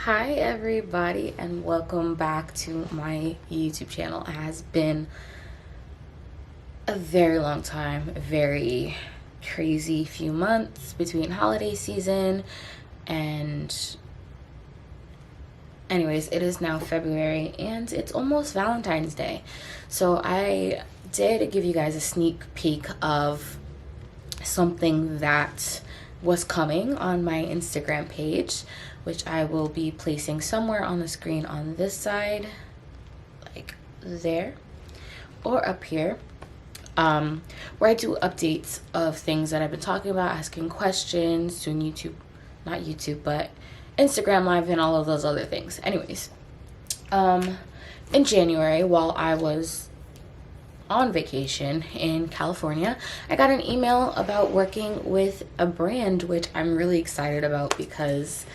Hi everybody and welcome back to my YouTube channel. It has been a very long time, a very crazy few months between holiday season and anyways, it is now February and it's almost Valentine's Day. So I did give you guys a sneak peek of something that was coming on my Instagram page, which I will be placing somewhere on the screen on this side, like there, or up here, where I do updates of things that I've been talking about, asking questions, doing YouTube, not YouTube, but Instagram Live and all of those other things. Anyways, in January, while I was on vacation in California, I got an email about working with a brand, which I'm really excited about because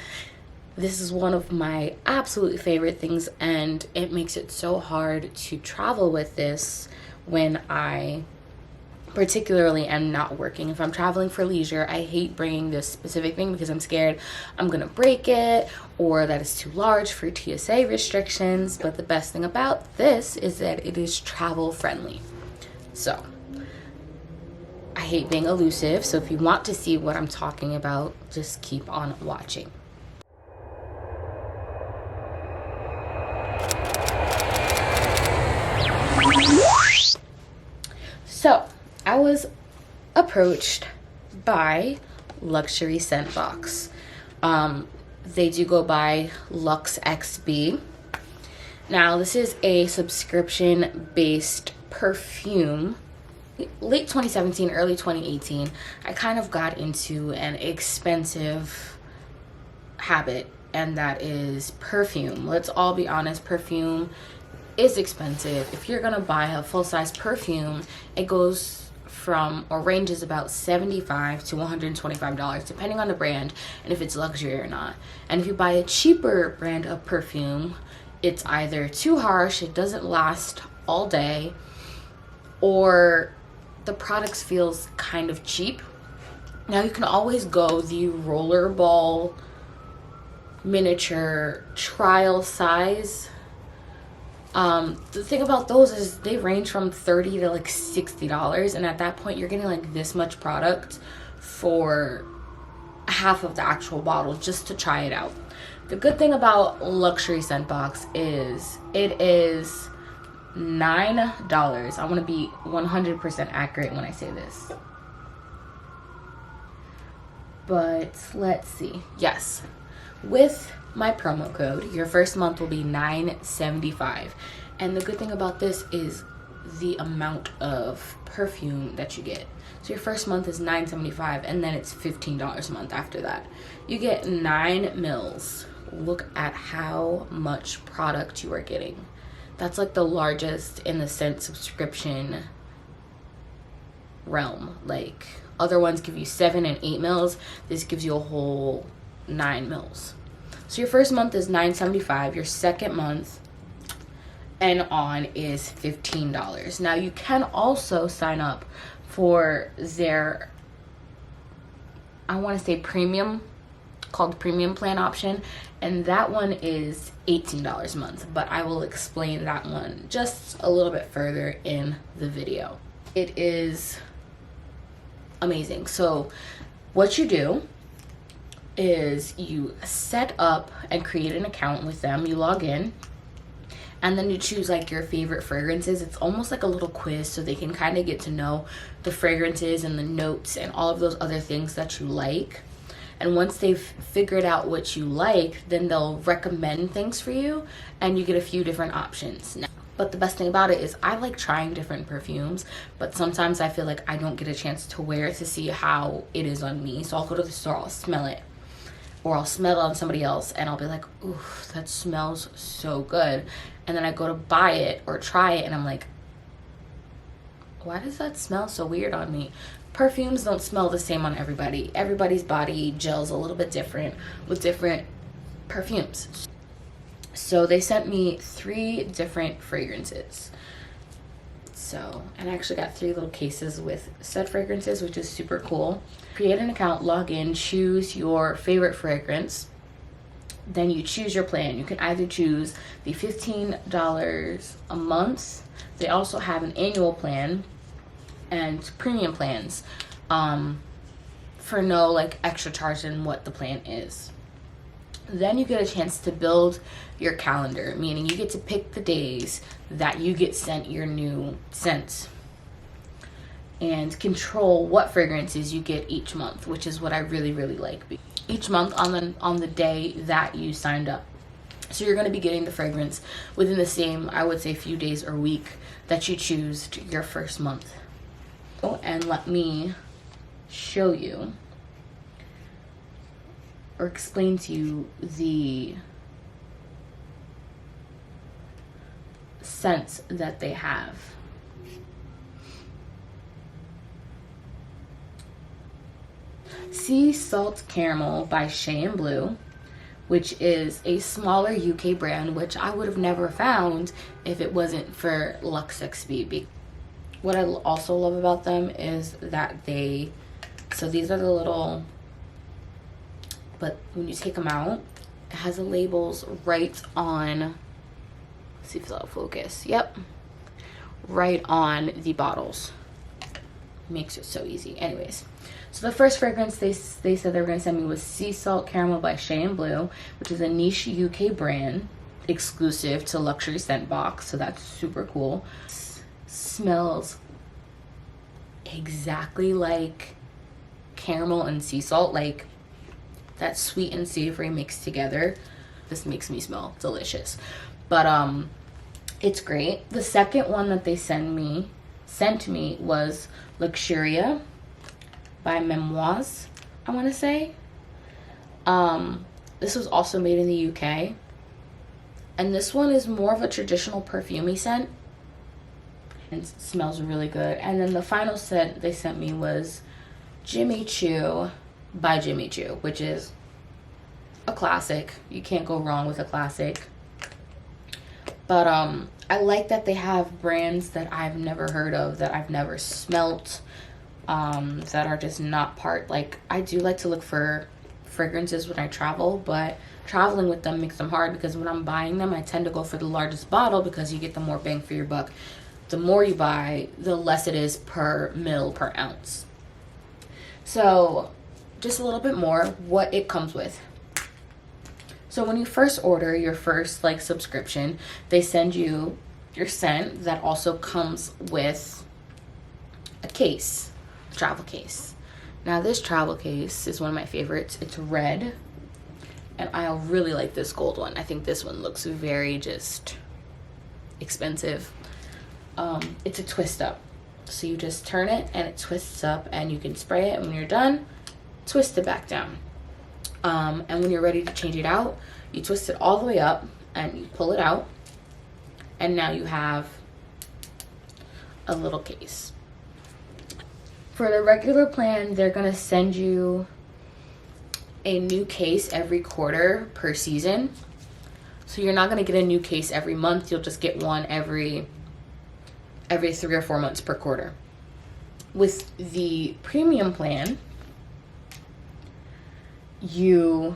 this is one of my absolute favorite things, and it makes it so hard to travel with this when I particularly am not working. If I'm traveling for leisure, I hate bringing this specific thing because I'm scared I'm gonna break it or that it's too large for TSA restrictions. But the best thing about this is that it is travel friendly. So I hate being elusive, so if you want to see what I'm talking about, just keep on watching. So I was approached by Luxury Scent Box. They do go by LUXSB. Now this is a subscription based perfume. Late 2017, early 2018, I kind of got into an expensive habit, and that is perfume. Let's all be honest, perfume is expensive. If you're gonna buy a full-size perfume, it goes from or ranges about $75 to $125 depending on the brand and if it's luxury or not. And if you buy a cheaper brand of perfume, it's either too harsh, it doesn't last all day, or the product feels kind of cheap. Now you can always go the rollerball miniature trial size. The thing about those is they range from $30 to like $60, and at that point you're getting like this much product for half of the actual bottle just to try it out. The good thing about Luxury Scent Box is it is $9. I want to be 100% accurate when I say this, but let's see. Yes, with my promo code, your first month will be $9.75. And the good thing about this is the amount of perfume that you get. So your first month is $9.75, and then it's $15 a month after that. You get 9 mils. Look at how much product you are getting. That's like the largest in the scent subscription realm. Like other ones give you 7 and 8 mils. This gives you a whole 9 mils. So your first month is $9.75. Your second month and on is $15. Now you can also sign up for their, I want to say premium, called premium plan option, and that one is $18 a month, but I will explain that one just a little bit further in the video. It is amazing. So what you do is you set up and create an account with them. You log in and then you choose like your favorite fragrances. It's almost like a little quiz, so they can kind of get to know the fragrances and the notes and all of those other things that you like. And once they've figured out what you like, then they'll recommend things for you and you get a few different options. Now, but the best thing about it is I like trying different perfumes, but sometimes I feel like I don't get a chance to wear it to see how it is on me. So I'll go to the store, I'll smell it, or I'll smell it on somebody else and I'll be like, ooh, that smells so good. And then I go to buy it or try it and I'm like, why does that smell so weird on me? Perfumes don't smell the same on everybody. Everybody's body gels a little bit different with different perfumes. So they sent me 3 different fragrances. So, and I actually got 3 little cases with said fragrances, which is super cool. Create an account, log in, choose your favorite fragrance, then you choose your plan. You can either choose the $15 a month. They also have an annual plan and premium plans for no like extra charge than what the plan is. Then you get a chance to build your calendar, meaning you get to pick the days that you get sent your new scents and control what fragrances you get each month, which is what I really, really like. Each month on the day that you signed up. So you're going to be getting the fragrance within the same, I would say, few days or week that you choose your first month. And let me show you or explain to you the scents that they have. Sea Salt Caramel by Shea and Blue, which is a smaller UK brand, which I would have never found if it wasn't for LUXSB. What I also love about them is that so these are the little, but when you take them out, it has the labels right on, let's see if that'll focus. Yep, right on the bottles. Makes it so easy. Anyways, so the first fragrance they said they were going to send me was Sea Salt Caramel by Shea and Blue, which is a niche UK brand exclusive to Luxury Scent Box, so that's super cool. Smells exactly like caramel and sea salt, like that sweet and savory mixed together. This makes me smell delicious, but it's great. The second one that they sent me was Luxuria by Memoirs, I want to say. This was also made in the UK, and this one is more of a traditional perfumey scent and smells really good. And then the final scent they sent me was Jimmy Choo by Jimmy Choo, which is a classic. You can't go wrong with a classic. But I like that they have brands that I've never heard of, that I've never smelt, that are just not part, like, I do like to look for fragrances when I travel, but traveling with them makes them hard, because when I'm buying them, I tend to go for the largest bottle because you get the more bang for your buck. The more you buy, the less it is per mil, per ounce. So just a little bit more what it comes with. So when you first order your first like subscription, they send you your scent that also comes with a case, a travel case. Now this travel case is one of my favorites. It's red, and I really like this gold one. I think this one looks very just expensive. It's a twist up. So you just turn it and it twists up, and you can spray it, and when you're done, twist it back down. And when you're ready to change it out, you twist it all the way up and you pull it out, and now you have a little case. For the regular plan, they're gonna send you a new case every quarter per season. So you're not gonna get a new case every month. You'll just get one every 3 or 4 months per quarter. With the premium plan, you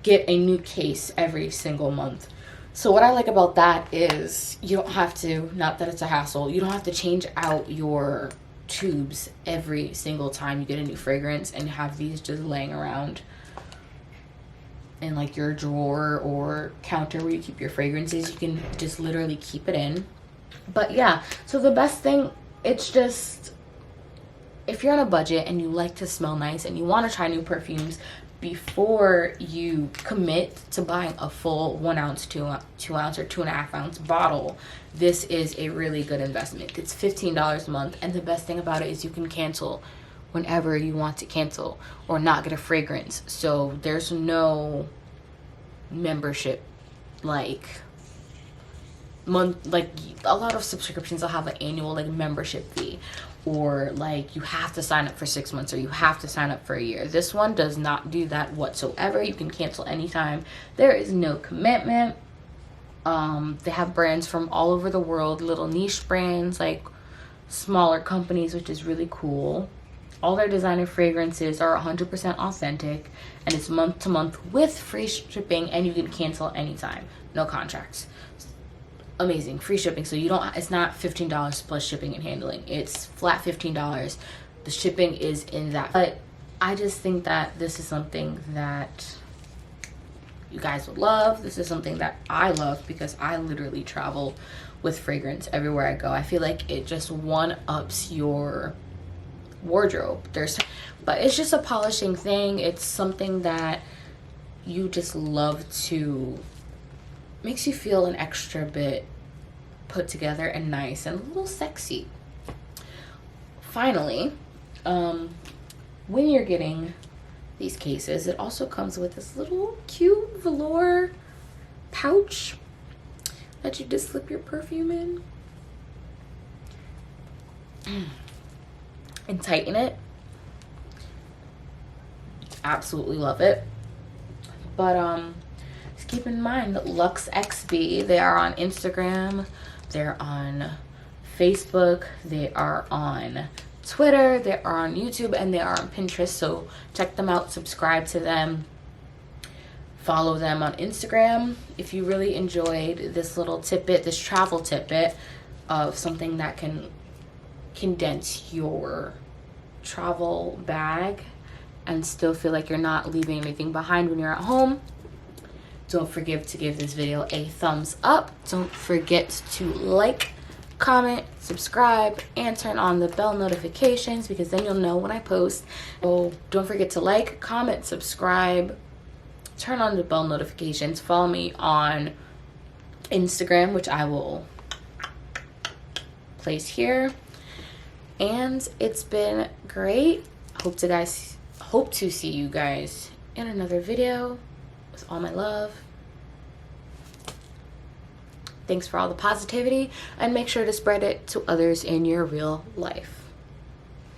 get a new case every single month. So what I like about that is you don't have to, not that it's a hassle, you don't have to change out your tubes every single time you get a new fragrance and have these just laying around in like your drawer or counter where you keep your fragrances. You can just literally keep it in. But yeah, so the best thing, it's just, if you're on a budget and you like to smell nice and you want to try new perfumes, before you commit to buying a full 1 ounce, 2 ounce, or 2.5 ounce bottle, this is a really good investment. It's $15 a month, and the best thing about it is you can cancel whenever you want to cancel or not get a fragrance. So there's no membership like a lot of subscriptions will have an annual like membership fee, or like you have to sign up for 6 months or you have to sign up for a year. This one does not do that whatsoever. You can cancel anytime. There is no commitment. They have brands from all over the world, little niche brands, like smaller companies, which is really cool. All their designer fragrances are 100% authentic, and it's month to month with free shipping, and you can cancel anytime. No contracts. Amazing. Free shipping. So you don't, it's not $15 plus shipping and handling. It's flat $15. The shipping is in that. But I just think that this is something that you guys would love. This is something that I love because I literally travel with fragrance everywhere I go. I feel like it just one-ups your wardrobe. But it's just a polishing thing. It's something that you just love to, makes you feel an extra bit put together and nice and a little sexy. Finally, when you're getting these cases, it also comes with this little cute velour pouch that you just slip your perfume in and tighten it. Absolutely love it. But just keep in mind that LUXSB, they are on Instagram, they're on Facebook, they are on Twitter, they are on YouTube, and they are on Pinterest. So check them out, subscribe to them, follow them on Instagram. If you really enjoyed this little tidbit, this travel tidbit of something that can condense your travel bag and still feel like you're not leaving anything behind when you're at home, don't forget to give this video a thumbs up. Don't forget to like, comment, subscribe, and turn on the bell notifications, because then you'll know when I post. So don't forget to like, comment, subscribe, turn on the bell notifications. Follow me on Instagram, which I will place here. And it's been great. Hope to see you guys in another video. With all my love. Thanks for all the positivity, and make sure to spread it to others in your real life.